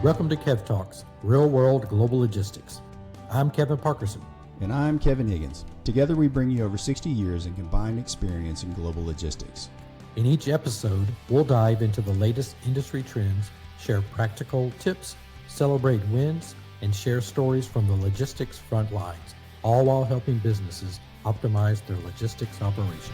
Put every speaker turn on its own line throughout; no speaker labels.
Welcome to Kev Talks, Real World Global Logistics. I'm Kevin Parkerson.
And I'm Kevin Higgins. Together we bring you over 60 years in combined experience in global logistics.
In each episode, we'll dive into the latest industry trends, share practical tips, celebrate wins, and share stories from the logistics front lines, all while helping businesses optimize their logistics operations.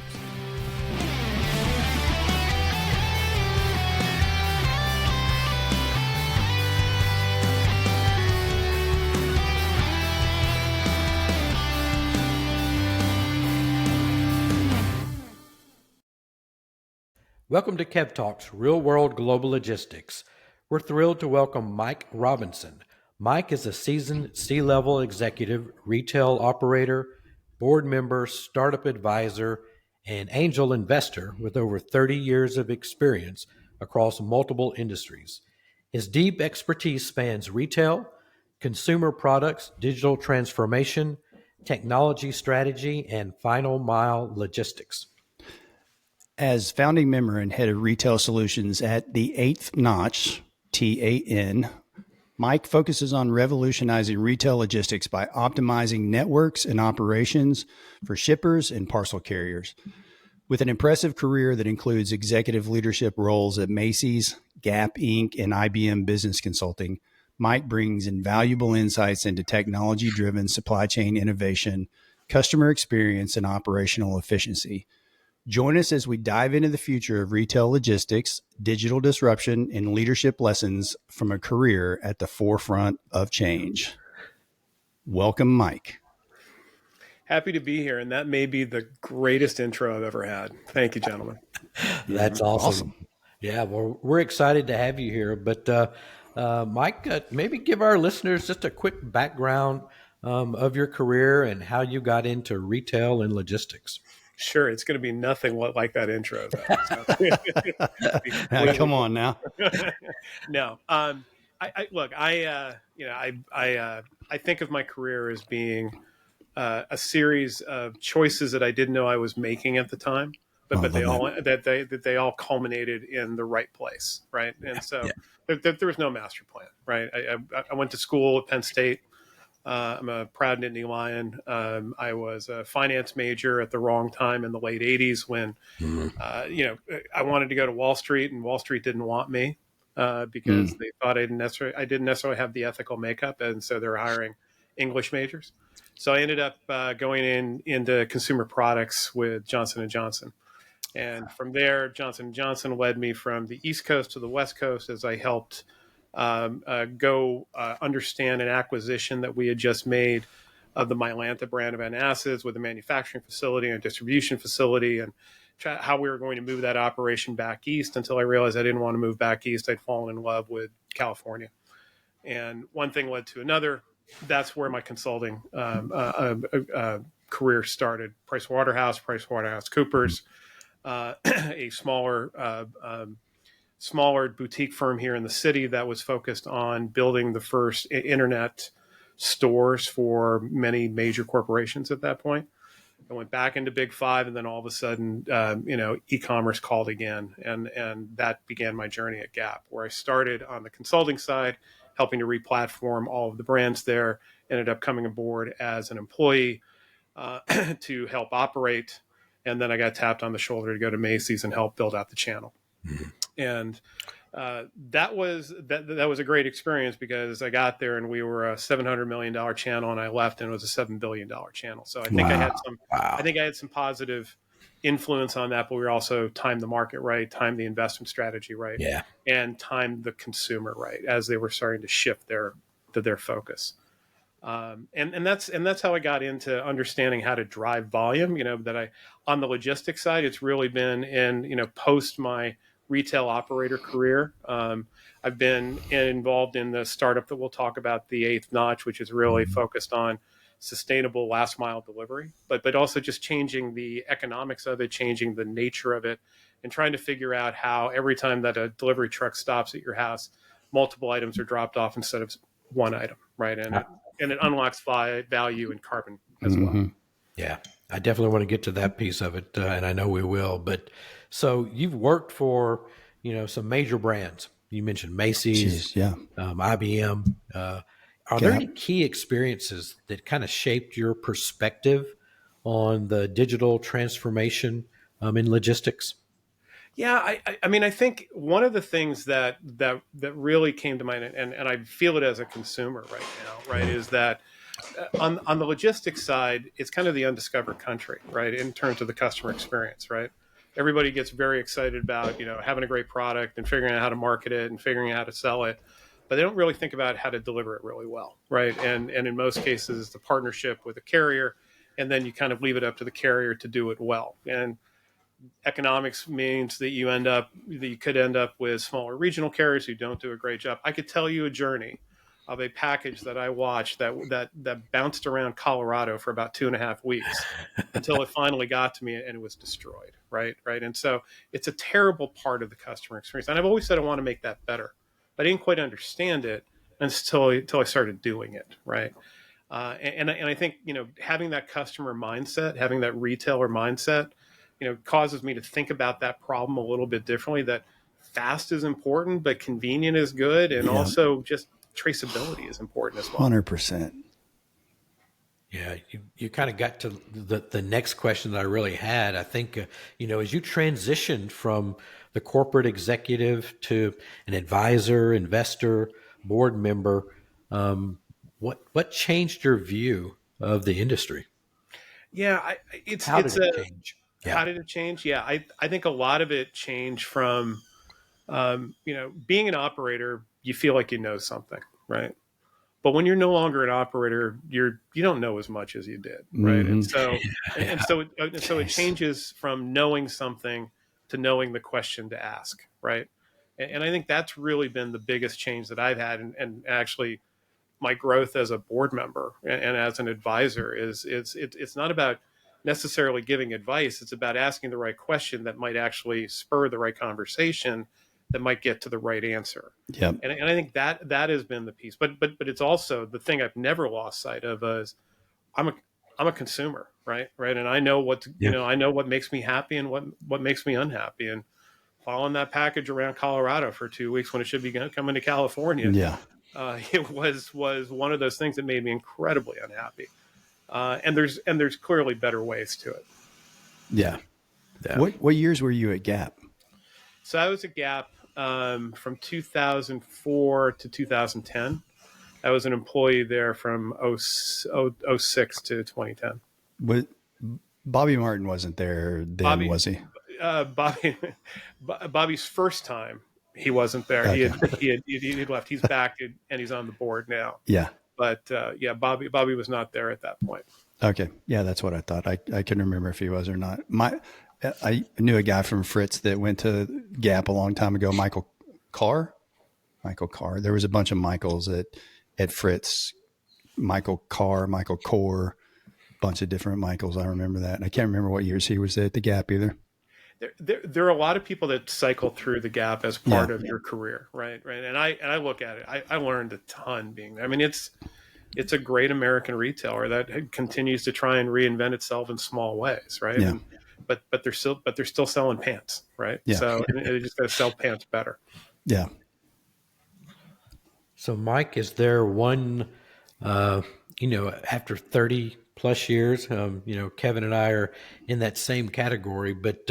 Welcome to Kev Talks, Real World Global Logistics. We're thrilled to welcome Mike Robinson. Mike is a seasoned C-level executive, retail operator, board member, startup advisor, and angel investor with over 30 years of experience across multiple industries. His deep expertise spans retail, consumer products, digital transformation, technology strategy, and final mile logistics.
As founding member and head of retail solutions at the Eighth Notch, TAN, Mike focuses on revolutionizing retail logistics by optimizing networks and operations for shippers and parcel carriers. With an impressive career that includes executive leadership roles at Macy's, Gap Inc., and IBM Business Consulting, Mike brings invaluable insights into technology-driven supply chain innovation, customer experience, and operational efficiency. Join us as we dive into the future of retail logistics, digital disruption, and leadership lessons from a career at the forefront of change. Welcome, Mike.
Happy to be here, and that may be the greatest intro I've ever had. Thank you, gentlemen.
That's awesome. Yeah, well, we're excited to have you here. But Mike, maybe give our listeners just a quick background of your career and how you got into retail and logistics.
Sure, it's going to be nothing like that intro, though.
Come on now.
No, I think of my career as being a series of choices that I didn't know I was making at the time, but they all culminated in the right place, right? And so there was no master plan, right? I went to school at Penn State. I'm a proud Nittany Lion. I was a finance major at the wrong time in the late 80s when, I wanted to go to Wall Street, and Wall Street didn't want me because they thought I didn't necessarily have the ethical makeup, and so they're hiring English majors. So I ended up going into consumer products with Johnson & Johnson. And from there, Johnson & Johnson led me from the East Coast to the West Coast as I helped understand an acquisition that we had just made of the Mylanta brand of antacids with a manufacturing facility and a distribution facility, and how we were going to move that operation back east until I realized I didn't want to move back east. I'd fallen in love with California. And one thing led to another. That's where my consulting career started. PricewaterhouseCoopers, a smaller boutique firm here in the city that was focused on building the first internet stores for many major corporations at that point. I went back into Big Five, and then all of a sudden, e-commerce called again. And that began my journey at Gap, where I started on the consulting side, helping to re-platform all of the brands there, ended up coming aboard as an employee to help operate. And then I got tapped on the shoulder to go to Macy's and help build out the channel. Mm-hmm. And that was a great experience because I got there and we were a $700 million channel, and I left and it was a $7 billion channel. So I think I had some positive influence on that, but we were also timed the market right, timed the investment strategy right, and timed the consumer right as they were starting to shift their focus. And that's how I got into understanding how to drive volume. On the logistics side, it's really been in post my retail operator career. I've been involved in the startup that we'll talk about, the Eighth Notch, which is really focused on sustainable last mile delivery, but also just changing the economics of it, changing the nature of it, and trying to figure out how every time that a delivery truck stops at your house, multiple items are dropped off instead of one item, right? And it unlocks value and carbon as well.
Yeah, I definitely want to get to that piece of it, and I know we will. But so you've worked for, some major brands, You mentioned Macy's,
Jeez, yeah.
IBM. Are there
Gap.
any key experiences that kind of shaped your perspective on the digital transformation in logistics?
Yeah, I mean, I think one of the things that really came to mind, and I feel it as a consumer right now, right, is that on the logistics side, it's kind of the undiscovered country, right, in terms of the customer experience, right. Everybody gets very excited about having a great product and figuring out how to market it and figuring out how to sell it, but they don't really think about how to deliver it really well, right. And in most cases, the partnership with a carrier, and then you kind of leave it up to the carrier to do it well. And economics means that you could end up with smaller regional carriers who don't do a great job. I could tell you a journey of a package that I watched that bounced around Colorado for about 2.5 weeks until it finally got to me and it was destroyed. Right. And so it's a terrible part of the customer experience. And I've always said I want to make that better, but I didn't quite understand it until I started doing it. Right. And I think having that customer mindset, having that retailer mindset, causes me to think about that problem a little bit differently. That fast is important, but convenient is good, and
Yeah.
also just traceability is important as well.
100%.
Yeah, you kind of got to the next question that I really had. I think, as you transitioned from the corporate executive to an advisor, investor, board member, what changed your view of the industry?
Yeah,
How did
it's
it
a
change? Yeah.
how did it change? Yeah, I think a lot of it changed from being an operator. You feel like you know something, right? But when you're no longer an operator, you don't know as much as you did, right? And
Mm-hmm.
so
Yeah.
it
Jeez.
changes from knowing something to knowing the question to ask, right? And I think that's really been the biggest change that I've had, and actually my growth as a board member and as an advisor is it's not about necessarily giving advice. It's about asking the right question that might actually spur the right conversation that might get to the right answer.
Yep.
And I think that has been the piece. But it's also the thing I've never lost sight of is I'm a I'm a consumer, right. And I know
Yeah.
I know what makes me happy and what makes me unhappy. And following that package around Colorado for 2 weeks when it should be coming to California,
Yeah.
it was one of those things that made me incredibly unhappy. And there's clearly better ways to it.
Yeah.
Yeah.
What years were you at Gap?
So I was at Gap from 2004 to 2010. I was an employee there from 06 to 2010.
What Bobby Martin wasn't there then,
Bobby,
was he?
Bobby, Bobby's first time he wasn't there.
Okay.
He had left. He's back and he's on the board now.
Yeah.
But yeah, Bobby was not there at that point.
Okay. Yeah, that's what I thought. I couldn't remember if he was or not. I knew a guy from Fritz that went to Gap a long time ago, Michael Carr. Michael Carr. There was a bunch of Michaels at Fritz. Michael Carr, Michael Core, bunch of different Michaels. I remember that. And I can't remember what years he was at the Gap either.
There are a lot of people that cycle through the Gap as part of your career, right? And I look at it. I learned a ton being there. I mean, it's a great American retailer that continues to try and reinvent itself in small ways, right?
Yeah.
And, but they're still selling pants, right?
Yeah.
So they just got to sell pants better.
Yeah.
So, Mike, is there one, after 30 plus years, Kevin and I are in that same category, but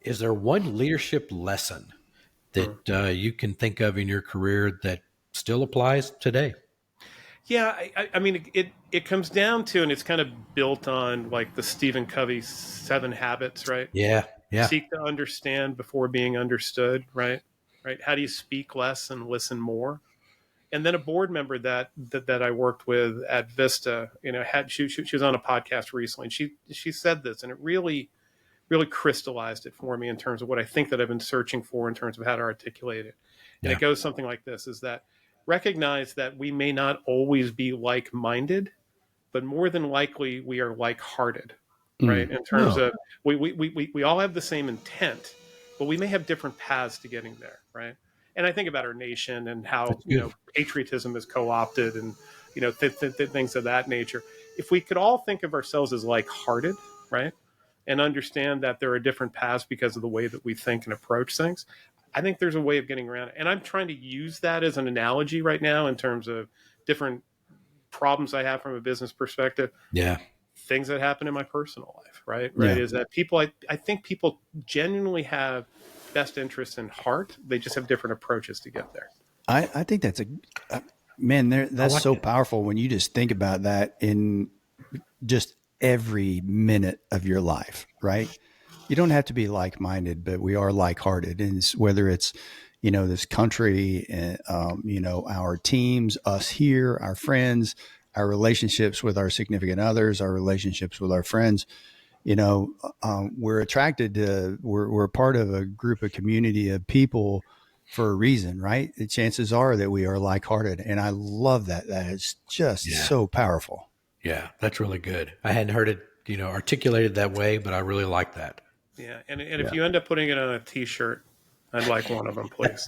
is there one leadership lesson that you can think of in your career that still applies today?
Yeah, I mean, it comes down to, and it's kind of built on like the Stephen Covey 7 habits, right?
Yeah. Yeah.
Seek to understand before being understood, right? Right. How do you speak less and listen more? And then a board member that I worked with at Vista, she was on a podcast recently, and she said this, and it really crystallized it for me in terms of what I think that I've been searching for in terms of how to articulate it. And
Yeah.
it goes something like this: is that recognize that we may not always be like-minded, but more than likely we are like-hearted, right? In terms
Oh,
of we all have the same intent, but we may have different paths to getting there, right? And I think about our nation and how
that's good.
patriotism is co-opted, and things of that nature. If we could all think of ourselves as like-hearted, right, and understand that there are different paths because of the way that we think and approach things, I think there's a way of getting around it. And I'm trying to use that as an analogy right now in terms of different problems I have from a business perspective,
Yeah.
things that happen in my personal life, right? Right.
Yeah.
Is that people, I think people genuinely have best interests in heart. They just have different approaches to get there.
I think that's man,
I
that's
like
so
it.
powerful when you just think about that in just every minute of your life, right? You don't have to be like-minded, but we are like-hearted. And whether it's, this country, our teams, us here, our friends, our relationships with our significant others, our relationships with our friends, we're attracted to, we're part of a group, of community of people for a reason, right? The chances are that we are like-hearted. And I love that. That is just
Yeah.
so powerful.
Yeah. That's really good. I hadn't heard it, articulated that way, but I really like that.
Yeah. And if
Yeah.
you end up putting it on a t-shirt, I'd like one of them, please.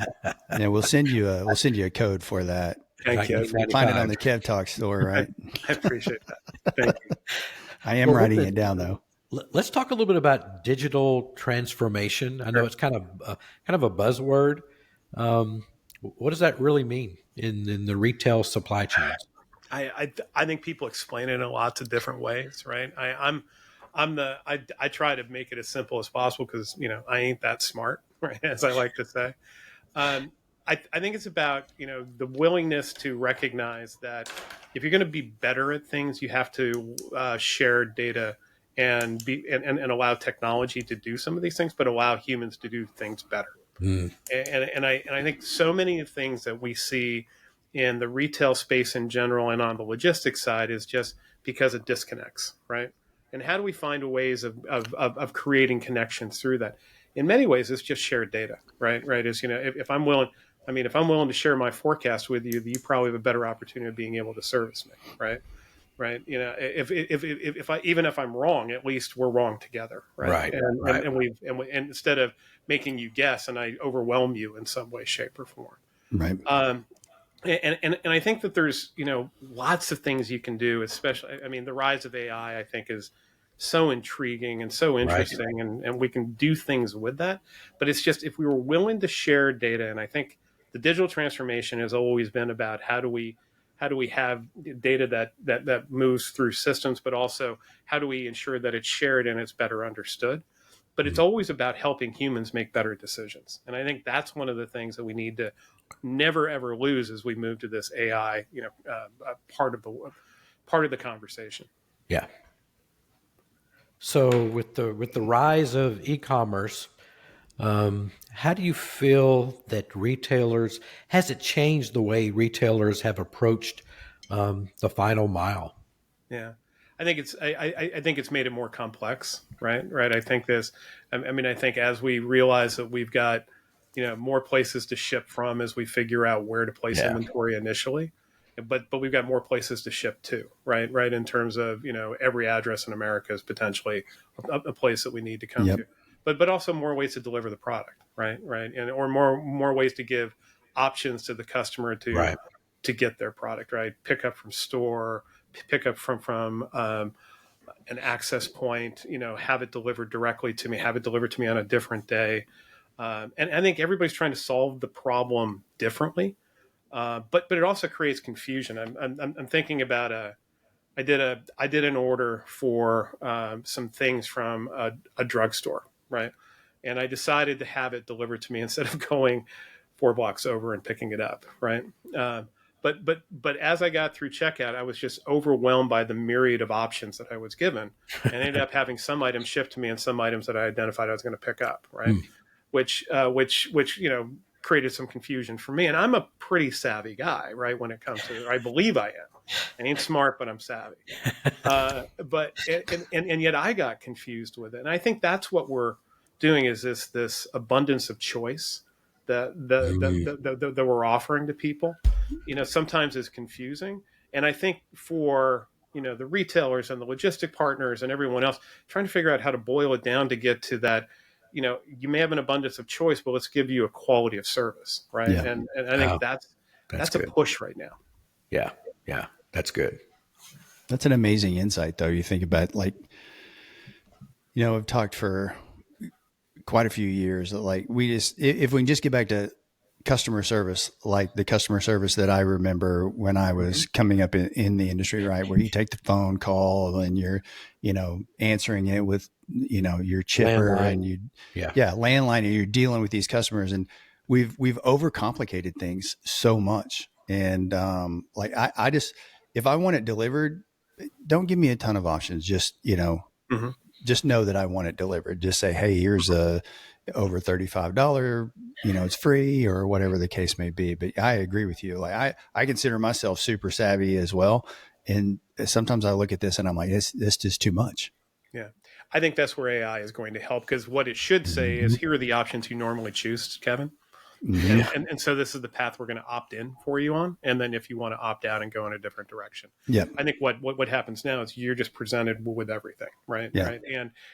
Yeah. We'll send you a code for that.
Thank you. I really
Find it on
appreciate
the Kev Talks store,
it.
right?
I appreciate that. Thank you.
I am
Well,
writing it down though.
let's talk a little bit about digital transformation. I know
Sure.
it's kind of a buzzword. What does that really mean in the retail supply chains?
I think people explain it in lots of different ways, right? I try to make it as simple as possible because I ain't that smart, right? As I like to say. Um, I think it's about the willingness to recognize that if you're going to be better at things, you have to share data and and allow technology to do some of these things, but allow humans to do things better.
Mm,
And I think so many of the things that we see in the retail space in general and on the logistics side is just because it disconnects, right? And how do we find ways of creating connections through that? In many ways, it's just shared data, right? Right? Is if I'm willing, if I'm willing to share my forecast with you, you probably have a better opportunity of being able to service me, right? Right? If I even if I'm wrong, at least we're wrong together, right?
right,
And and,
right,
and we and instead of making you guess and I overwhelm you in some way, shape, or form.
Right.
Um, and I think that there's lots of things you can do, especially the rise of AI I think is so intriguing and so
right.
interesting, and we can do things with that. But it's just if we were willing to share data, and I think the digital transformation has always been about how do we have data that moves through systems, but also how do we ensure that it's shared and it's better understood. But it's
Mm,
always about helping humans make better decisions, and I think that's one of the things that we need to never ever lose as we move to this AI, part of the conversation.
yeah. So with the rise of e-commerce, how do you feel that retailers has it changed the way retailers have approached the final mile?
Yeah, I think I think it's made it more complex, right? Right. I think this. I think as we realize that we've got more places to ship from as we figure out where to place
Yeah.
inventory initially, but we've got more places to ship to, right? Right. In terms of every address in America is potentially a place that we need to come
Yep.
to, but also more ways to deliver the product, right? Right. And or more ways to give options to the customer
Right.
to get their product, right? Pick up from store, pick up from an access point, have it delivered directly to me, have it delivered to me on a different day. And I think everybody's trying to solve the problem differently, but it also creates confusion. I'm thinking about I did an order for some things from a drugstore, right? And I decided to have it delivered to me instead of going 4 blocks over and picking it up, right? Uh, but as I got through checkout, I was just overwhelmed by the myriad of options that I was given, and ended up having some items shipped to me and some items that I identified I was going to pick up, right?
Mm,
Which created some confusion for me. And I'm a pretty savvy guy, right? When it comes to, I believe I am. I ain't smart, but I'm savvy. But yet I got confused with it, and I think that's what we're doing is this abundance of choice
mm,
that we're offering to people. Sometimes is confusing, and I think for the retailers and the logistic partners and everyone else trying to figure out how to boil it down to get to that. You may have an abundance of choice, but let's give you a quality of service, right?
Yeah.
And I think
oh, that's
that's a
good.
push right now.
Yeah. Yeah. That's good.
That's an amazing insight though. You think about I've talked for quite a few years. Like if we can just get back to customer service, like the customer service that I remember when I was coming up in the industry, right? Where you take the phone call and you're, answering it with, your chipper
Landline.
and
Yeah.
landline, and you're dealing with these customers, and we've overcomplicated things so much. And, like, I just, if I want it delivered, don't give me a ton of options. Just,
Mhm.
just know that I want it delivered. Just say, hey, here's a over $35, it's free, or whatever the case may be. But I agree with you. Like I consider myself super savvy as well. And sometimes I look at this and I'm like, this just too much.
Yeah. I think that's where AI is going to help, because what it should say is, here are the options you normally choose, Kevin.
Mm-hmm.
And so this is the path we're going to opt in for you on. And then if you want to opt out and go in a different direction,
Yeah.
I think what happens now is you're just presented with everything, right?
Yeah.
Right.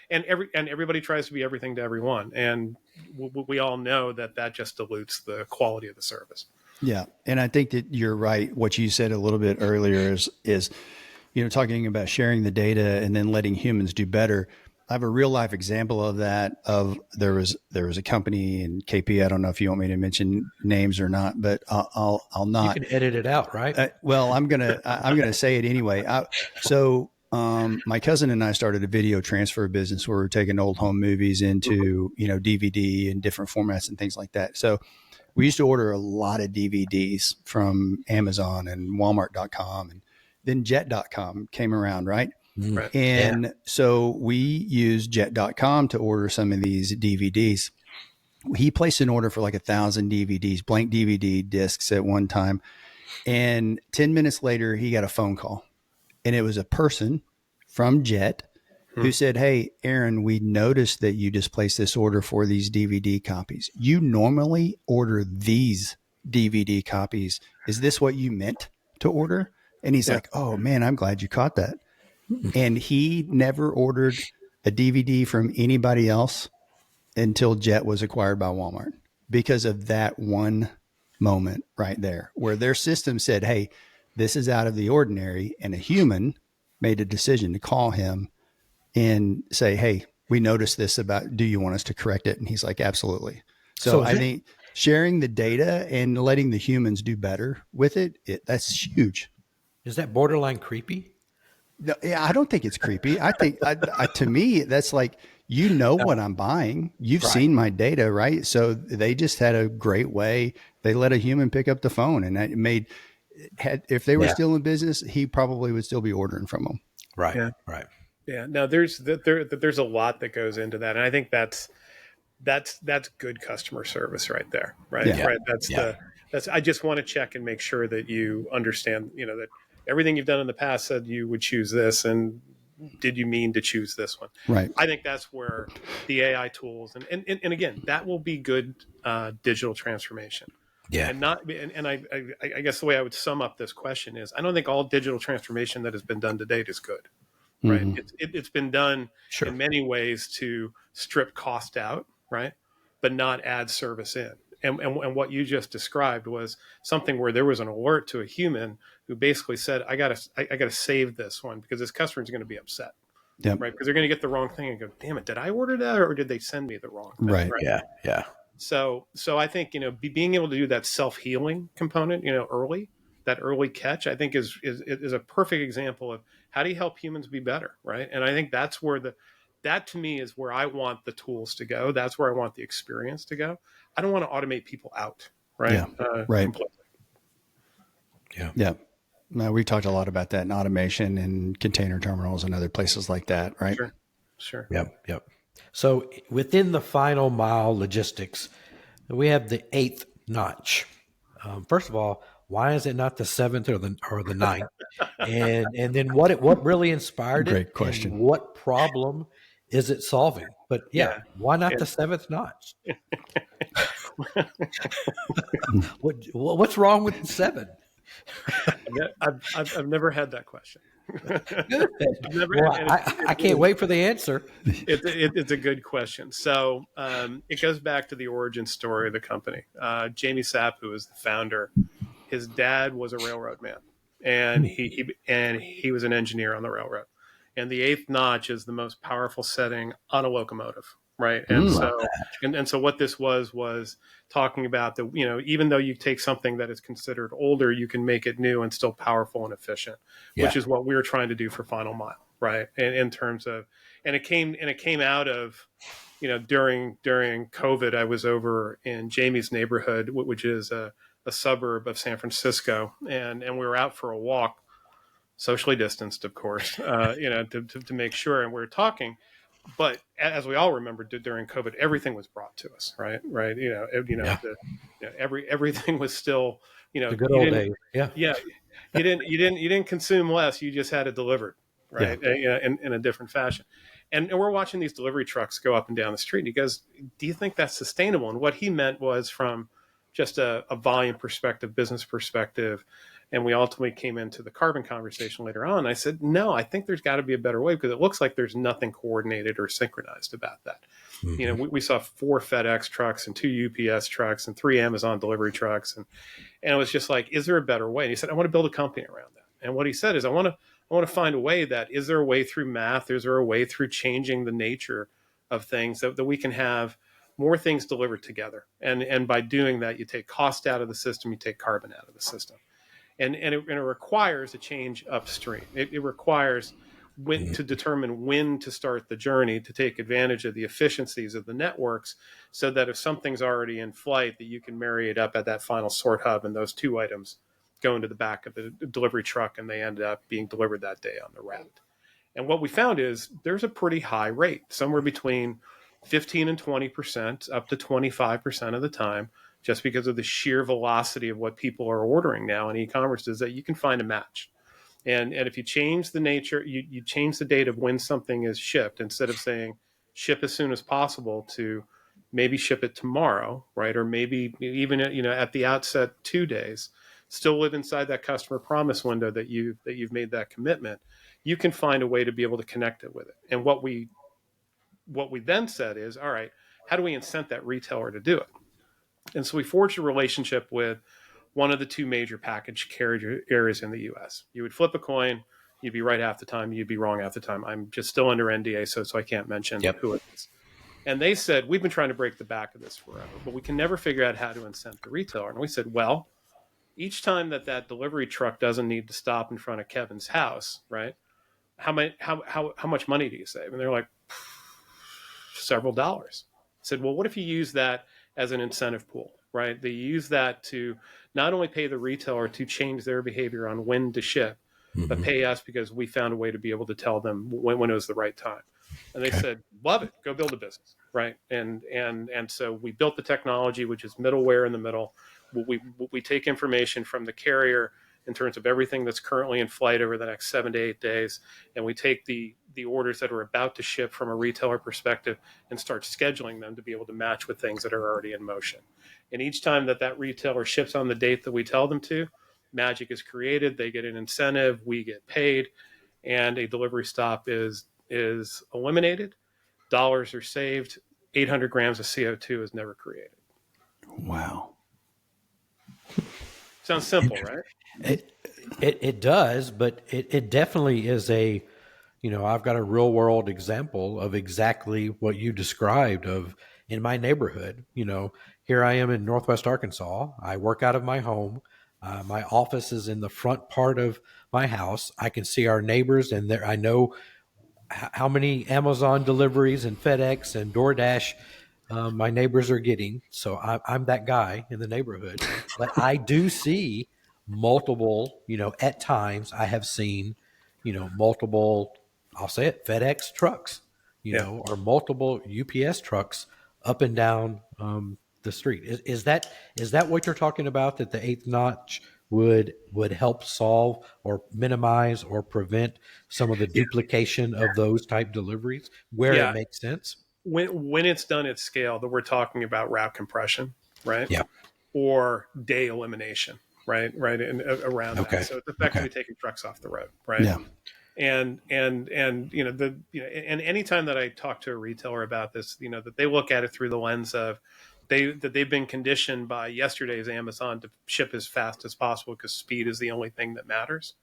And everybody tries to be everything to everyone. And we all know that just dilutes the quality of the service.
Yeah. And I think that you're right. What you said a little bit earlier is, talking about sharing the data and then letting humans do better. I have a real life example of that. There was a company in KP. I don't know if you want me to mention names or not, but I'll
You
not.
can edit it out, right?
Well, I'm gonna say it anyway. My cousin and I started a video transfer business where we're taking old home movies into DVD and different formats and things like that. So we used to order a lot of DVDs from Amazon and Walmart.com, and then Jet.com came around, right?
Right.
And so we used Jet.com to order some of these DVDs. He placed an order for like 1,000 DVDs, blank DVD discs at one time. And 10 minutes later, he got a phone call, and it was a person from Jet who said, hey, Aaron, we noticed that you just placed this order for these DVD copies. You normally order these DVD copies. Is this what you meant to order? And he's like, oh man, I'm glad you caught that. And he never ordered a DVD from anybody else until Jet was acquired by Walmart, because of that one moment right there, where their system said, hey, this is out of the ordinary. And a human made a decision to call him and say, hey, we noticed this do you want us to correct it? And he's like, absolutely. So I think sharing the data and letting the humans do better with that's huge.
Is that borderline creepy?
No, yeah, I don't think it's creepy. I think to me, that's like, what I'm buying. You've seen my data, right? So they just had a great way. They let a human pick up the phone, and that if they were still in business, he probably would still be ordering from them.
Right.
Yeah.
Right.
Yeah. Now there's a lot that goes into that. And I think that's good customer service right there. Right.
Yeah.
Right. I just want to check and make sure that you understand, that everything you've done in the past said you would choose this, and did you mean to choose this one?
Right.
I think that's where the AI tools and again, that will be good digital transformation.
Yeah.
And I guess the way I would sum up this question is, I don't think all digital transformation that has been done to date is good. Right.
Mm-hmm.
It's been done
Sure.
in many ways to strip cost out, right, but not add service in. And what you just described was something where there was an alert to a human who basically said, I gotta save this one because this customer is going to be upset.
Yep.
Right. Because they're going to get the wrong thing and go, damn it, did I order that, or did they send me the wrong thing?
Right.
Yeah. Yeah.
So I think, being able to do that self-healing component, early, that early catch, I think is a perfect example of how do you help humans be better, right? And I think that's where that to me is where I want the tools to go. That's where I want the experience to go. I don't want to automate people out, right?
Yeah, right.
Completely.
Yeah. Yeah. No, we've talked a lot about that in automation and container terminals and other places like that, right?
Sure.
Yep. Yep. So within the final mile logistics, we have the 8th notch. First of all, why is it not the 7th or the 9th? And then what really inspired it?
Great question.
And what problem is it solving? But why not the 7th notch? What's wrong with the 7?
I've never had that question.
I can't wait for the answer.
It's a good question. So it goes back to the origin story of the company. Jamie Sapp, who was the founder, his dad was a railroad man, and he was an engineer on the railroad. And the 8th notch is the most powerful setting on a locomotive. right? And
Mm.
so and so what this was talking about that, even though you take something that is considered older, you can make it new and still powerful and efficient,
Yeah.
which is what we were trying to do for Final Mile, right? And in terms of, and it came out of, during COVID, I was over in Jamie's neighborhood, which is a suburb of San Francisco, and we were out for a walk, socially distanced, of course, to make sure, and we were talking. But as we all remember, during COVID, everything was brought to us, right? Right.
Yeah.
Everything was still,
The good
you
old
didn't,
days. Yeah.
yeah, you didn't consume less. You just had it delivered,
Yeah.
right? In a different fashion. And we're watching these delivery trucks go up and down the street. And he goes, "Do you think that's sustainable?" And what he meant was from just a volume perspective, business perspective. And we ultimately came into the carbon conversation later on. I said, no, I think there's got to be a better way, because it looks like there's nothing coordinated or synchronized about that.
Mm-hmm.
We saw 4 FedEx trucks and 2 UPS trucks and 3 Amazon delivery trucks. And it was just like, is there a better way? And he said, I want to build a company around that. And what he said is, I want to find a way that, is there a way through math? Is there a way through changing the nature of things that we can have more things delivered together? And by doing that, you take cost out of the system, you take carbon out of the system. And it requires a change upstream. It requires to determine when to start the journey, to take advantage of the efficiencies of the networks, so that if something's already in flight, that you can marry it up at that final sort hub, and those 2 items go into the back of the delivery truck, and they end up being delivered that day on the route. And what we found is there's a pretty high rate, somewhere between 15 and 20%, up to 25% of the time, just because of the sheer velocity of what people are ordering now in e-commerce, is that you can find a match. And if you change the nature, you change the date of when something is shipped, instead of saying ship as soon as possible, to maybe ship it tomorrow, right? Or maybe even at the outset 2 days, still live inside that customer promise window that you've made that commitment. You can find a way to be able to connect it with it. And what we then said is, all right, how do we incent that retailer to do it? And so we forged a relationship with one of the 2 major package carriers in the U.S. You would flip a coin, you'd be right half the time, you'd be wrong half the time. I'm just still under NDA, so I can't mention
Yep.
who it is. And they said, we've been trying to break the back of this forever, but we can never figure out how to incent the retailer. And we said, well, each time that delivery truck doesn't need to stop in front of Kevin's house, right? How much money do you save? And they're like, several dollars. I said, well, what if you use that as an incentive pool, right? They use that to not only pay the retailer to change their behavior on when to ship, but
Mm-hmm.
pay us because we found a way to be able to tell them when it was the right time. And they said, love it, go build a business, right? And so we built the technology, which is middleware in the middle. We take information from the carrier in terms of everything that's currently in flight over the next 7 to 8 days, and we take the orders that are about to ship from a retailer perspective and start scheduling them to be able to match with things that are already in motion. And each time that retailer ships on the date that we tell them to, magic is created. They get an incentive, we get paid, and a delivery stop is eliminated. Dollars are saved. 800 grams of CO2 is never created.
Wow.
Sounds simple, right?
It does, but it definitely is I've got a real world example of exactly what you described of in my neighborhood. Here I am in Northwest Arkansas. I work out of my home. My office is in the front part of my house. I can see our neighbors, and I know how many Amazon deliveries and FedEx and DoorDash my neighbors are getting. So I'm that guy in the neighborhood. But I do see multiple, at times I have seen, multiple, I'll say it, FedEx trucks,
Yeah.
or multiple UPS trucks up and down the street. Is that what you're talking about? That the eighth notch would help solve or minimize or prevent some of the
Yeah.
duplication of those type deliveries where it
Yeah.
makes sense?
When it's done at scale, that we're talking about route compression, right?
Yeah.
Or day elimination, right, and around that.
Okay.
So it's
Okay.
effectively taking trucks off the road, right?
Yeah.
And anytime that I talk to a retailer about this, that they look at it through the lens of, they've been conditioned by yesterday's Amazon to ship as fast as possible because speed is the only thing that matters.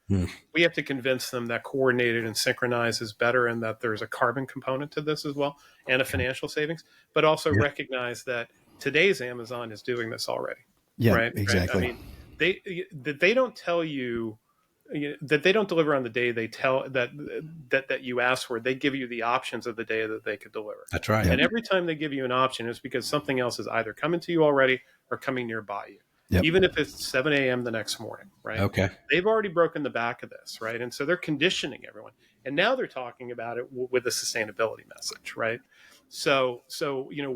We have to convince them that coordinated and synchronized is better, and that there's a carbon component to this as well, and a financial savings, but also recognize that today's Amazon is doing this already.
Yeah,
Right.
exactly.
I mean, they don't tell you, that they don't deliver on the day they tell that you ask for. They give you the options of the day that they could deliver.
That's right.
And every time they give you an option, it's because something else is either coming to you already or coming nearby you.
Yep.
Even if it's 7 a.m. the next morning, right?
Okay.
They've already broken the back of this, right? And so they're conditioning everyone. And now they're talking about it with a sustainability message, right? So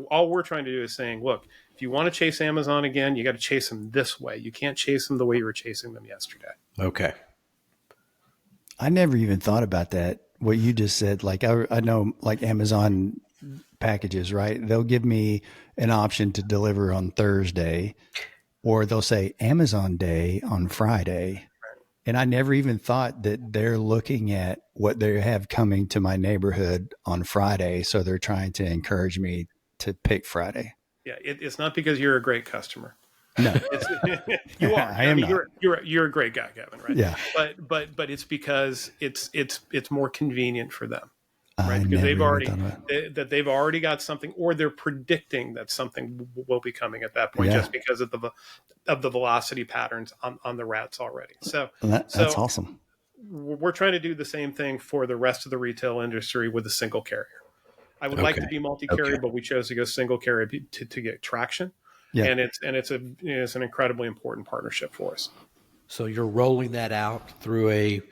all we're trying to do is saying, look, if you want to chase Amazon again, you got to chase them this way. You can't chase them the way you were chasing them yesterday.
Okay.
I never even thought about that. What you just said, like I know like Amazon packages, right? They'll give me an option to deliver on Thursday, or they'll say Amazon Day on Friday. And I never even thought that they're looking at what they have coming to my neighborhood on Friday. So they're trying to encourage me to pick Friday.
Yeah, it's not because you're a great customer.
No,
you are.
I am not.
You're a great guy, Kevin. Right?
Yeah.
But it's because it's more convenient for them,
I
right? Because
never
they've already got something, or they're predicting that something will be coming at that point, just because of the velocity patterns on the rats already. So
that's awesome.
We're trying to do the same thing for the rest of the retail industry with a single carrier. I would like to be multi-carrier, but we chose to go single carrier to get traction. Yeah. And it's an incredibly important partnership for us.
So you're rolling that out through a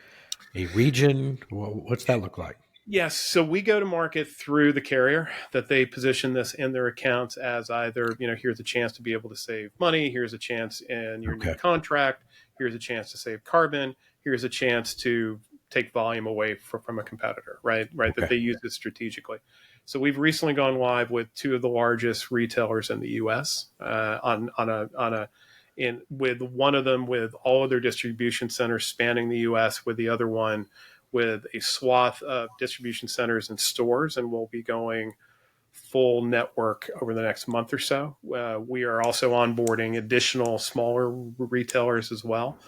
region. What's that look like?
Yes. So we go to market through the carrier, that they position this in their accounts as either, here's a chance to be able to save money. Here's a chance in your new contract. Here's a chance to save carbon. Here's a chance to take volume away from a competitor, right? That they use this strategically. So we've recently gone live with two of the largest retailers in the U.S. With one of them with all of their distribution centers spanning the U.S., with the other one with a swath of distribution centers and stores, and we'll be going full network over the next month or so. We are also onboarding additional smaller retailers as well.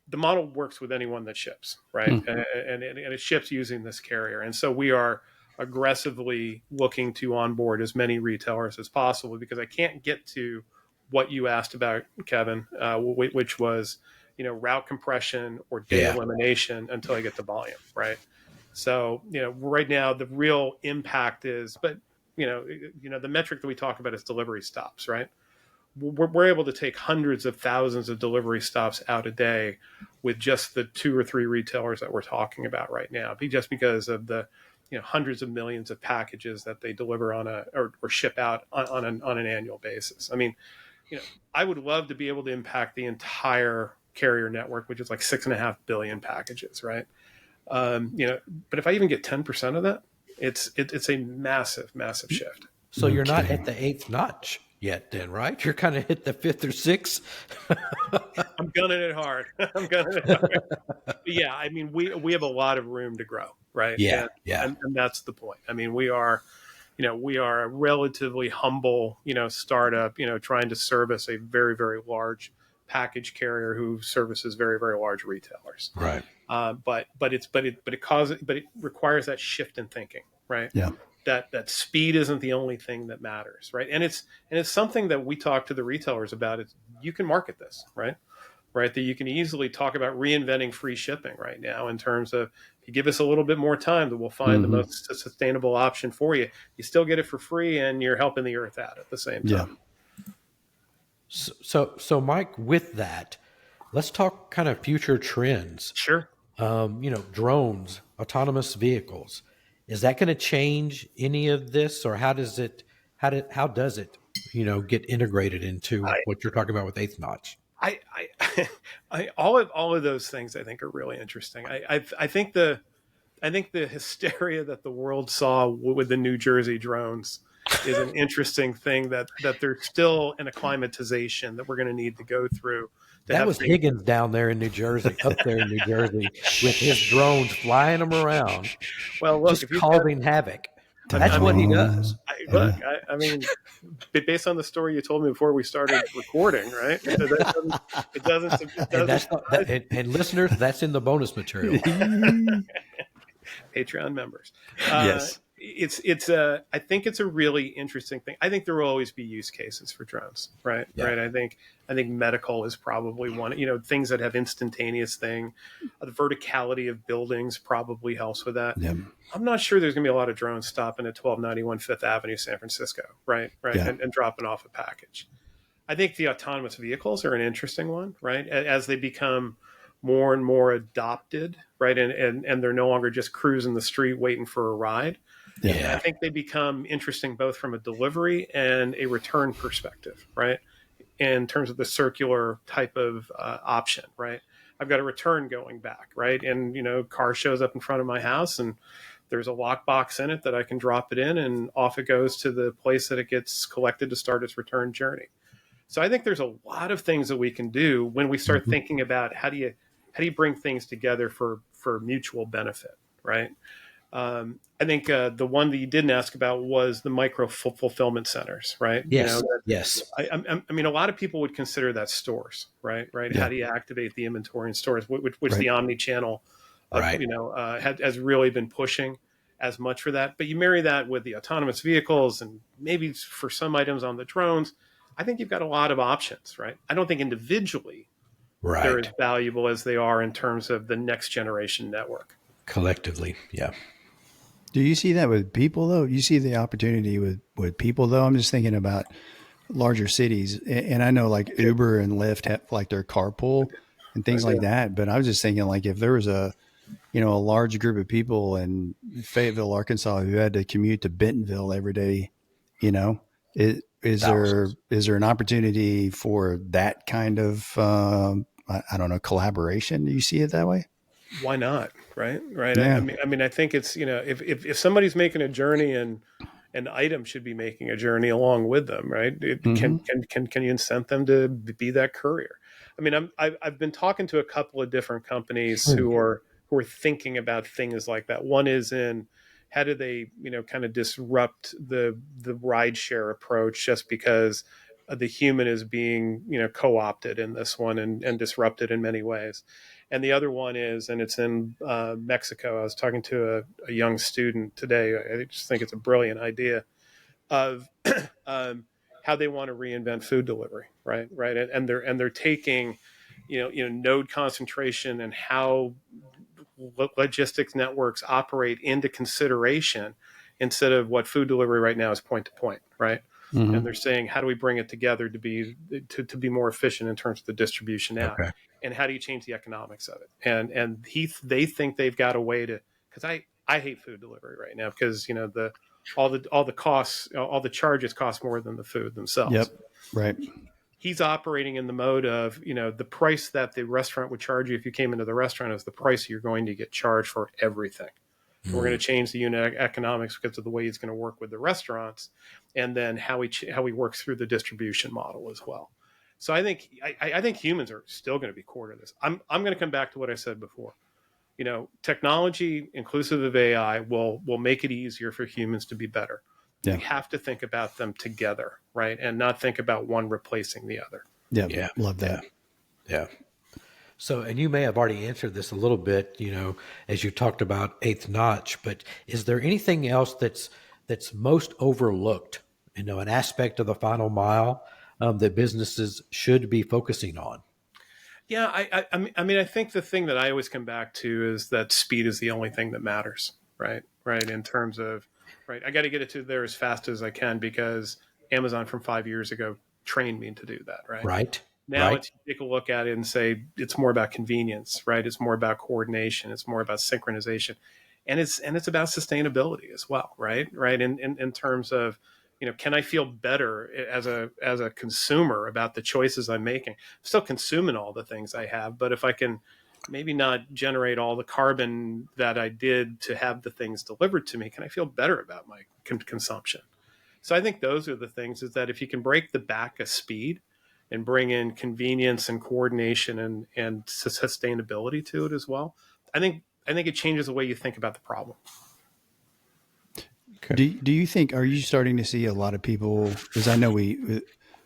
The model works with anyone that ships, right? And it ships using this carrier. And so we are aggressively looking to onboard as many retailers as possible, because I can't get to what you asked about, Kevin, which was, route compression or day elimination until I get the volume, right? So, right now the real impact is, but the metric that we talk about is delivery stops, right? We're able to take hundreds of thousands of delivery stops out a day with just the 2 or 3 retailers that we're talking about right now, just because of the hundreds of millions of packages that they deliver on or ship out on an annual basis. I mean, I would love to be able to impact the entire carrier network, which is like 6.5 billion packages, right? But if I even get 10% of that, it's a massive shift.
So you're not at the 8th notch yet then, right? You're kind of hit the 5th or 6th.
I'm gunning it hard. But yeah, I mean, we have a lot of room to grow, right?
Yeah.
And that's the point. I mean, we are a relatively humble, startup, trying to service a very, very large package carrier who services very, very large retailers.
Right.
But it requires that shift in thinking, right?
Yeah.
That speed isn't the only thing that matters, right? And it's something that we talk to the retailers about. Is you can market this, right? That you can easily talk about reinventing free shipping right now, in terms of, if you give us a little bit more time, that we'll find the most sustainable option for you. You still get it for free, and you're helping the earth out at the same time.
Yeah. So Mike, with that, let's talk kind of future trends.
Sure.
Drones, autonomous vehicles. Is that going to change any of this, or how does it get integrated into what you're talking about with 8th notch?
All of those things I think are really interesting. I think the hysteria that the world saw with the New Jersey drones is an interesting thing, that there's still an acclimatization that we're going to need to go through.
That was Higgins down there in New Jersey, up there in New Jersey, with his drones flying them around,
well, look,
just causing havoc. That's what he does.
I mean, based on the story you told me before we started recording, right? It
And
doesn't
that's not that, and listeners, that's in the bonus material.
Patreon members.
Yes.
I think it's a really interesting thing. I think there will always be use cases for drones, right?
Yeah.
Right. I think medical is probably one. Things that have instantaneous thing. The verticality of buildings probably helps with that.
Yeah.
I'm not sure there's going to be a lot of drones stopping at 1291 Fifth Avenue, San Francisco, right? Right,
Yeah.
and dropping off a package. I think the autonomous vehicles are an interesting one, right? As they become more and more adopted, right? And they're no longer just cruising the street waiting for a ride.
Yeah.
I think they become interesting both from a delivery and a return perspective, right? In terms of the circular type of option, right? I've got a return going back, right? And, car shows up in front of my house and there's a lockbox in it that I can drop it in and off it goes to the place that it gets collected to start its return journey. So I think there's a lot of things that we can do when we start thinking about how do you bring things together for mutual benefit, right? I think the one that you didn't ask about was the micro fulfillment centers, right?
Yes. Yes.
I mean, a lot of people would consider that stores, right? Right.
Yeah.
How do you activate the inventory in stores, which
Right.
the omni-channel,
Right.
has really been pushing as much for that. But you marry that with the autonomous vehicles and maybe for some items on the drones, I think you've got a lot of options, right? I don't think individually they're as
Right.
valuable as they are in terms of the next generation network.
Collectively. Yeah.
Do you see that with people though? You see the opportunity with people though? I'm just thinking about larger cities, and I know like Uber and Lyft have like their carpool and things like that. But I was just thinking like if there was a large group of people in Fayetteville, Arkansas, who had to commute to Bentonville every day, is there an opportunity for that kind of I don't know, collaboration? Do you see it that way?
Why not? Right. Right.
Yeah.
I mean, I think it's, if somebody's making a journey and an item should be making a journey along with them, right? Can you incent them to be that courier? I mean, I've been talking to a couple of different companies who are thinking about things like that. One is in how do they, kind of disrupt the rideshare approach just because the human is being, co-opted in this one and disrupted in many ways. And the other one is, and it's in Mexico. I was talking to a young student today. I just think it's a brilliant idea of how they want to reinvent food delivery, right? Right, and they're taking, node concentration and how logistics networks operate into consideration instead of what food delivery right now is point to point, right? And they're saying, how do we bring it together to be more efficient in terms of the distribution out?
Okay.
And how do you change the economics of it? And they think they've got a way to, because I hate food delivery right now because all the costs, all the charges cost more than the food themselves.
Yep. Right.
He's operating in the mode of, the price that the restaurant would charge you if you came into the restaurant is the price you're going to get charged for everything. We're going to change the unit economics because of the way he's going to work with the restaurants, and then how he works through the distribution model as well. So I think humans are still going to be core to this. I'm going to come back to what I said before. Technology, inclusive of AI, will make it easier for humans to be better.
Yeah.
We have to think about them together, right, and not think about one replacing the other.
Yeah.
Yeah.
Love that.
Yeah. So, and you may have already answered this a little bit, as you talked about eighth notch, but is there anything else that's most overlooked, an aspect of the final mile that businesses should be focusing on?
Yeah, I mean, I think the thing that I always come back to is that speed is the only thing that matters, right? Right, in terms of, right, I got to get it to there as fast as I can because Amazon from 5 years ago trained me to do that, right?
Right.
Now
Right.
it's take a look at it and say it's more about convenience, right? It's more about coordination. It's more about synchronization, and it's about sustainability as well, right? Right. In terms of, can I feel better as a consumer about the choices I'm making? I'm still consuming all the things I have, but if I can maybe not generate all the carbon that I did to have the things delivered to me, can I feel better about my consumption? So I think those are the things, is that if you can break the back of speed and bring in convenience and coordination and sustainability to it as well, I think it changes the way you think about the problem.
Okay.
Do you think, are you starting to see a lot of people, because I know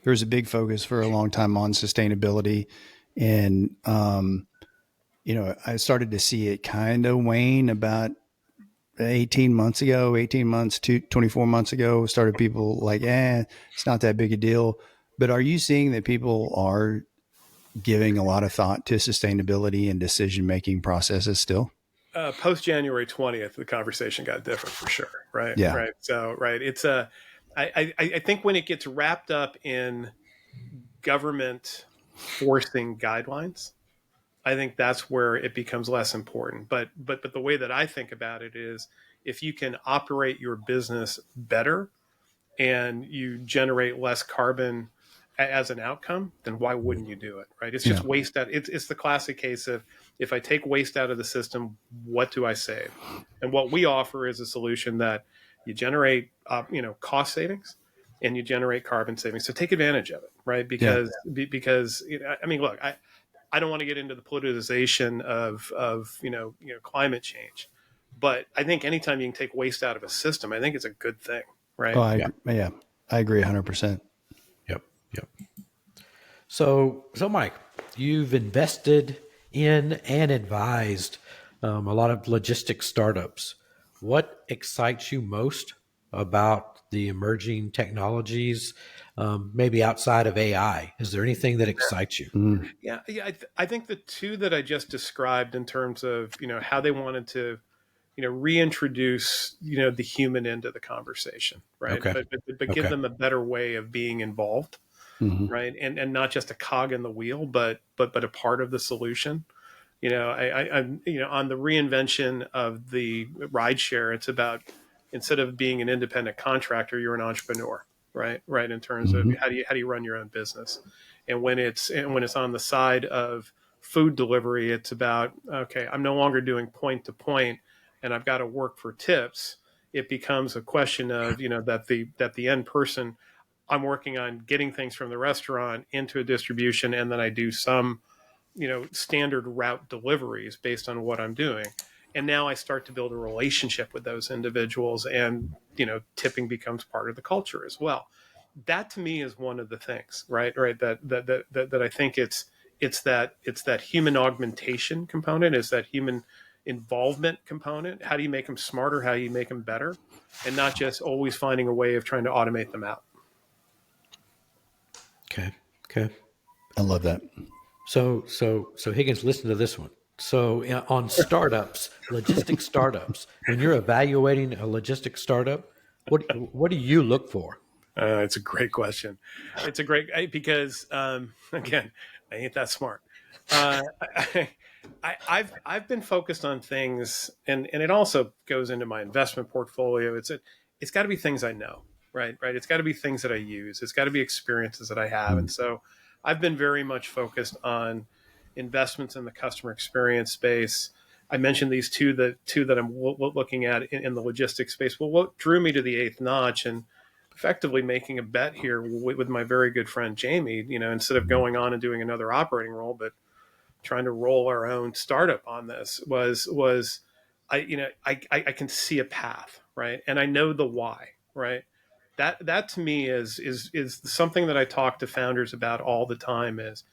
there's a big focus for a long time on sustainability, and, I started to see it kind of wane about 18 months to 24 months ago, started people like, it's not that big a deal. But are you seeing that people are giving a lot of thought to sustainability and decision-making processes still?
Post January 20th, the conversation got different for sure. Right.
Yeah.
Right. So, right. I think when it gets wrapped up in government forcing guidelines, I think that's where it becomes less important. But the way that I think about it is, if you can operate your business better and you generate less carbon as an outcome, then why wouldn't you do it? Right? It's
Yeah.
just waste out. It's the classic case of, if I take waste out of the system, what do I save? And what we offer is a solution that you generate, cost savings, and you generate carbon savings. So take advantage of it, right?
Yeah.
Because I mean, look, I don't want to get into the politicization of climate change, but I think anytime you can take waste out of a system, I think it's a good thing,
Oh,
right?
I
Yeah.
agree. Yeah. I agree 100%.
Yep. Yep. So Mike, you've invested in and advised a lot of logistics startups. What excites you most about the emerging technologies, maybe outside of AI? Is there anything that excites you?
Mm.
Yeah. I think the two that I just described, in terms of how they wanted to reintroduce the human into the conversation, right?
Okay.
But give
Okay.
them a better way of being involved,
Hmm.
right? And not just a cog in the wheel, but a part of the solution. On the reinvention of the rideshare, it's about, instead of being an independent contractor, you're an entrepreneur, right? Right. In terms of
Hmm.
how do you run your own business, and when it's on the side of food delivery, it's about, okay, I'm no longer doing point to point, and I've got to work for tips. It becomes a question of that the end person, I'm working on getting things from the restaurant into a distribution, and then I do some standard route deliveries based on what I'm doing. And now I start to build a relationship with those individuals, and tipping becomes part of the culture as well. That to me is one of the things, right, that I think it's that human augmentation component, is that human involvement component. How do you make them smarter? How do you make them better? And not just always finding a way of trying to automate them out.
Okay. Okay.
I love that.
So Higgins, listen to this one. So on startups, logistics startups, when you're evaluating a logistics startup, what do you look for?
It's a great question. It's a great, because again, I ain't that smart. I, I've been focused on things, and it also goes into my investment portfolio. It's got to be things I know, right. It's got to be things that I use. It's got to be experiences that I have, and
Mm.
so I've been very much focused on investments in the customer experience space. I mentioned these two that I'm looking at in the logistics space. Well, what drew me to the eighth notch, and effectively making a bet here with my very good friend Jamie, instead of going on and doing another operating role, but trying to roll our own startup on this, was I can see a path, right? And I know the why, right? That to me is something that I talk to founders about all the time, is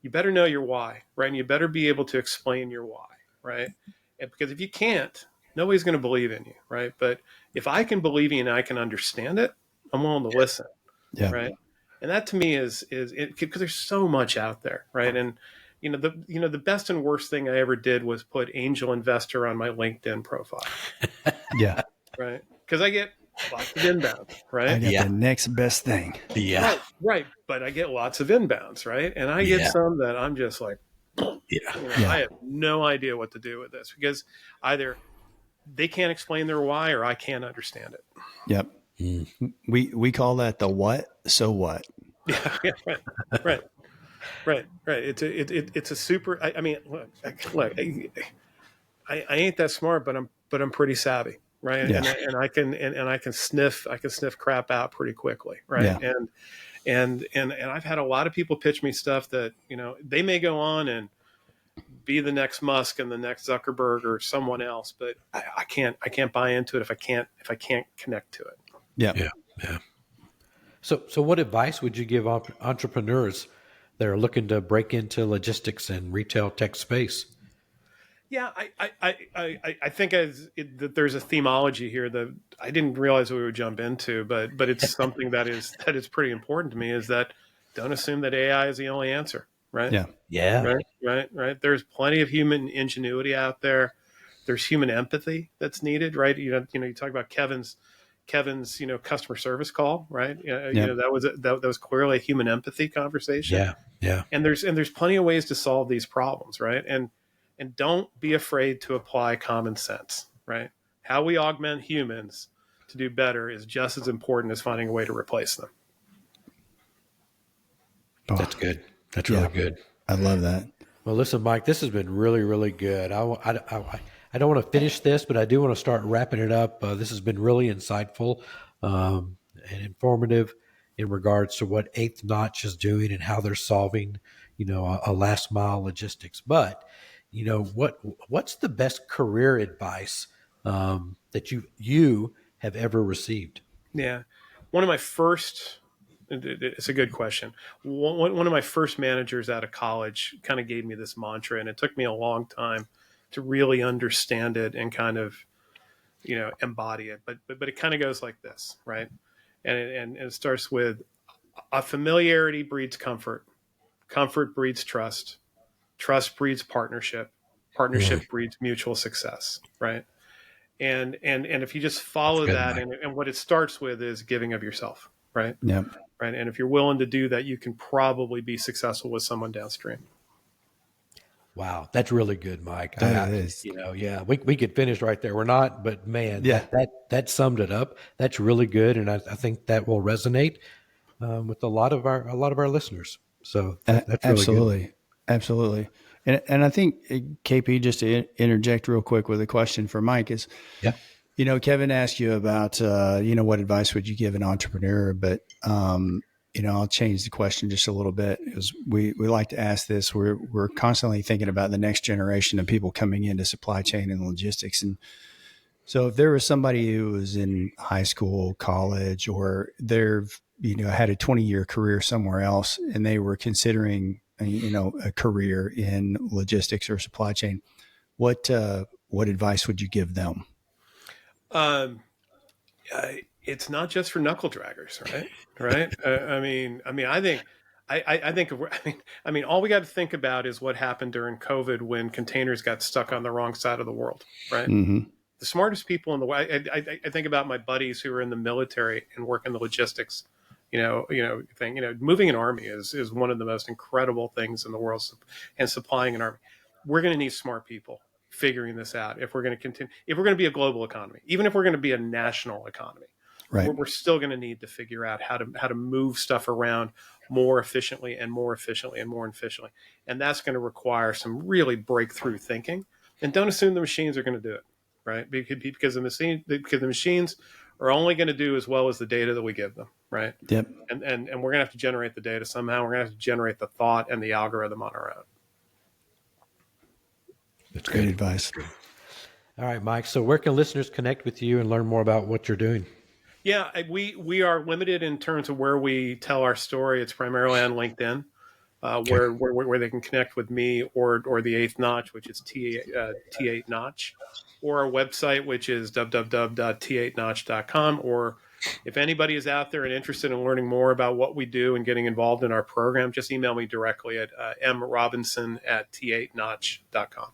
you better know your why, right? And you better be able to explain your why, right? And because if you can't, nobody's going to believe in you, right? But if I can believe you and I can understand it, I'm willing to listen,
Yeah.
right? And that to me is because there's so much out there, right? And the best and worst thing I ever did was put angel investor on my LinkedIn profile,
Yeah.
right? Because I get lots of inbounds,
I
right?
got
Yeah.
the next best thing.
Yeah.
Right, right. But I get lots of inbounds, right? And I get
Yeah.
some that I'm just like,
Yeah.
Yeah.
I have no idea what to do with this, because either they can't explain their why, or I can't understand it.
Yep.
Mm.
We call that the what, so what?
Yeah, yeah, right, right, right. It's a super. I mean, look, I ain't that smart, but I'm pretty savvy, right?
Yeah.
And I can sniff crap out pretty quickly, right?
Yeah.
And I've had a lot of people pitch me stuff that they may go on and be the next Musk and the next Zuckerberg or someone else, but I can't buy into it if I can't connect to it.
Yeah.
Yeah. Yeah. So what advice would you give entrepreneurs that are looking to break into logistics and retail tech space?
Yeah, I think that there's a themology here that I didn't realize we would jump into, but it's something that is pretty important to me. Is that don't assume that AI is the only answer, right?
Yeah.
Yeah.
Right. There's plenty of human ingenuity out there. There's human empathy that's needed, right? You talk about Kevin's customer service call, right?
Yeah.
That was clearly a human empathy conversation.
Yeah. Yeah.
And there's plenty of ways to solve these problems, right? And don't be afraid to apply common sense, right? How we augment humans to do better is just as important as finding a way to replace them.
Oh,
That's good. That's really good.
I love that.
Well, listen, Mike, this has been really, really good. I don't want to finish this, but I do want to start wrapping it up. This has been really insightful and informative in regards to what Eighth Notch is doing and how they're solving, a last mile logistics. But, what's the best career advice that you have ever received?
Yeah. One of my first, it's a good question. One of my first managers out of college kind of gave me this mantra, and it took me a long time to really understand it and kind of, embody it. But it kind of goes like this, right? And it starts with a familiarity breeds comfort. Comfort breeds trust. Trust breeds partnership. Partnership breeds mutual success, right? And if you just follow that, and what it starts with is giving of yourself, right?
Yeah.
Right. And if you're willing to do that, you can probably be successful with someone downstream.
Wow, that's really good, Mike.
That is.
We could finish right there. We're not, but man, that summed it up. That's really good, and I think that will resonate with a lot of our listeners. So that's
absolutely,
really good.
Absolutely. And I think KP, just to interject real quick with a question for Mike is, Kevin asked you about, what advice would you give an entrepreneur, but I'll change the question just a little bit because we like to ask this. We're constantly thinking about the next generation of people coming into supply chain and logistics. And so if there was somebody who was in high school, college, or they've, had a 20-year career somewhere else and they were considering, a career in logistics or supply chain, what advice would you give them?
It's not just for knuckle draggers, right? Right. I think all we got to think about is what happened during COVID when containers got stuck on the wrong side of the world, right?
Mm-hmm.
The smartest people in the world. I think about my buddies who are in the military and work in the logistics, thing. Moving an army is one of the most incredible things in the world, and supplying an army. We're going to need smart people figuring this out if we're going to continue. If we're going to be a global economy, even if we're going to be a national economy.
Right.
We're still going to need to figure out how to move stuff around more efficiently and more efficiently and more efficiently. And that's going to require some really breakthrough thinking. And don't assume the machines are going to do it, right? Because the machines are only going to do as well as the data that we give them, right?
Yep.
And we're going to have to generate the data somehow. We're going to have to generate the thought and the algorithm on our own.
That's great advice.
All right, Mike. So where can listeners connect with you and learn more about what you're doing?
Yeah, we are limited in terms of where we tell our story. It's primarily on LinkedIn, where they can connect with me or the Eighth Notch, which is T8 Notch, or our website, which is www.t8notch.com. Or if anybody is out there and interested in learning more about what we do and getting involved in our program, just email me directly at mrobinson@t8notch.com.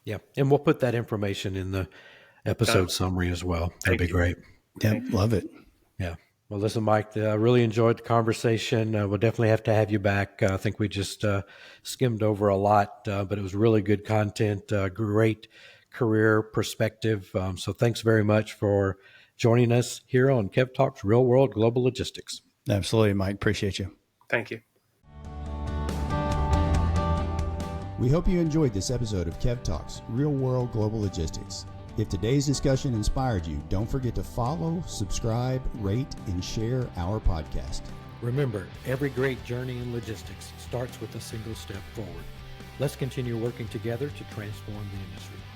Yeah, and we'll put that information in the episode summary as well. That'd be great.
Yeah, love it.
Yeah. Well, listen, Mike, I really enjoyed the conversation. We'll definitely have to have you back. I think we just skimmed over a lot, but it was really good content, great career perspective. So thanks very much for joining us here on Kev Talks Real World Global Logistics.
Absolutely, Mike. Appreciate you.
Thank you.
We hope you enjoyed this episode of Kev Talks Real World Global Logistics. If today's discussion inspired you, don't forget to follow, subscribe, rate, and share our podcast.
Remember, every great journey in logistics starts with a single step forward. Let's continue working together to transform the industry.